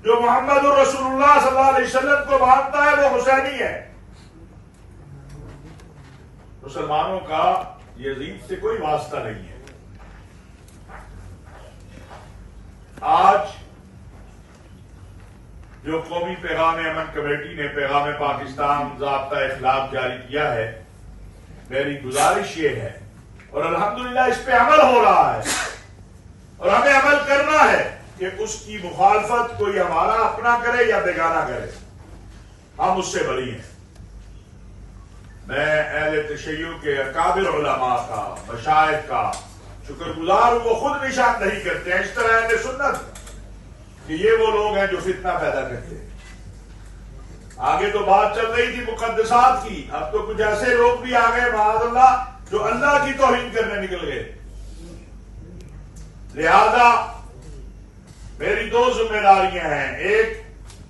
جو محمد رسول اللہ صلی اللہ علیہ وسلم کو مانتا ہے وہ حسینی ہے۔ مسلمانوں کا یزید سے کوئی واسطہ نہیں ہے۔ آج جو قومی پیغام امن کمیٹی نے پیغام پاکستان ضابطہ اخلاق جاری کیا ہے، میری گزارش یہ ہے، اور الحمدللہ اس پہ عمل ہو رہا ہے، اور ہمیں عمل کرنا ہے کہ اس کی مخالفت کوئی ہمارا اپنا کرے یا بیگانہ کرے، ہم اس سے بری ہیں۔ میں اہل تشیع کے اکابر علماء کا، مشائخ کا شکر گزار ہوں، وہ خود نشان نہیں کرتے ہیں اس طرح اہل سنت کہ یہ وہ لوگ ہیں جو فتنہ پیدا کرتے ہیں۔ آگے تو بات چل رہی تھی مقدسات کی، اب تو کچھ ایسے لوگ بھی آ گئے معاذ اللہ جو اللہ کی توہین کرنے نکل گئے۔ لہذا میری دو ذمہ داریاں ہیں، ایک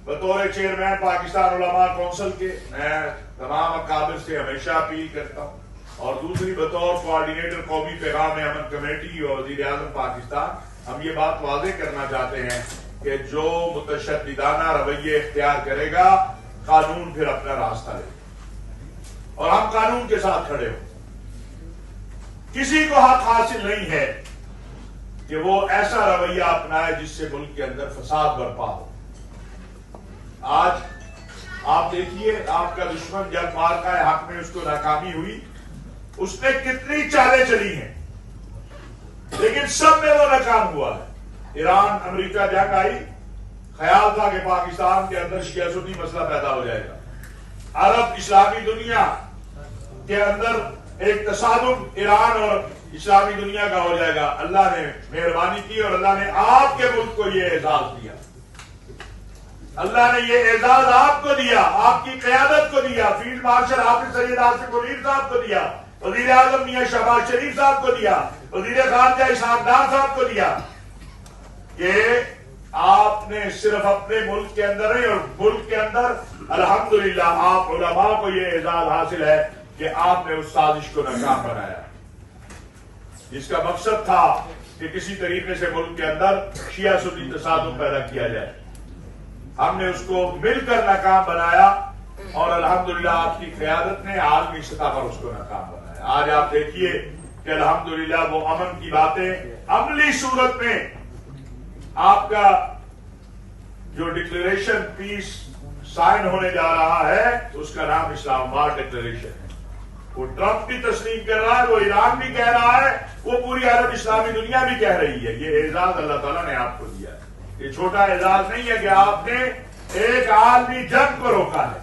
بطور چیئرمین پاکستان علماء کونسل کے میں تمام اکابر سے ہمیشہ اپیل کرتا ہوں، اور دوسری بطور کوآرڈینیٹر قومی پیغام امن کمیٹی اور وزیر اعظم پاکستان ہم یہ بات واضح کرنا چاہتے ہیں کہ جو متشددانہ رویے اختیار کرے گا قانون پھر اپنا راستہ لے گا، اور ہم قانون کے ساتھ کھڑے ہوں۔ کسی کو حق حاصل نہیں ہے کہ وہ ایسا رویہ اپنائے جس سے ملک کے اندر فساد برپا ہو۔ آج آپ دیکھیے، آپ کا دشمن جب مارکہ حق میں اس کو ناکامی ہوئی، اس نے کتنی چالیں چلی ہیں، لیکن سب میں وہ ناکام ہوا ہے۔ ایران امریکہ جنگ آئی، خیال تھا کہ پاکستان کے اندر شیعہ سنی مسئلہ پیدا ہو جائے گا، عرب اسلامی دنیا کے اندر ایک تصادم ایران اور اسلامی دنیا کا ہو جائے گا۔ اللہ نے مہربانی کی اور اللہ نے آپ کے ملک کو یہ اعزاز دیا، اللہ نے یہ اعزاز آپ کو دیا، آپ کی قیادت کو دیا، فیلڈ مارشل حافظ سید آصف منیر صاحب کو دیا، وزیر اعظم میاں شہباز شریف صاحب کو دیا، وزیر خارجہ اسحاق ڈار صاحب کو دیا، کہ آپ نے صرف اپنے ملک کے اندر نہیں اور ملک کے اندر الحمدللہ آپ علماء کو یہ اعزاز حاصل ہے کہ آپ نے اس سازش کو ناکام بنایا، جس کا مقصد تھا کہ کسی طریقے سے ملک کے اندر شیعہ سنی تصادم پیدا کیا جائے۔ ہم نے اس کو مل کر ناکام بنایا، اور الحمدللہ آپ کی قیادت نے عالمی سطح پر اس کو ناکام بنایا۔ آج آپ دیکھیے کہ الحمدللہ وہ امن کی باتیں عملی صورت میں، آپ کا جو ڈکلیریشن پیس سائن ہونے جا رہا ہے اس کا نام اسلام آباد ڈکلیریشن ہے۔ وہ ٹرمپ بھی تسلیم کر رہا ہے، وہ ایران بھی کہہ رہا ہے، وہ پوری عرب اسلامی دنیا بھی کہہ رہی ہے۔ یہ اعزاز اللہ تعالیٰ نے آپ کو دیا ہے، یہ چھوٹا اعزاز نہیں ہے کہ آپ نے ایک عالمی جنگ کو روکا ہے۔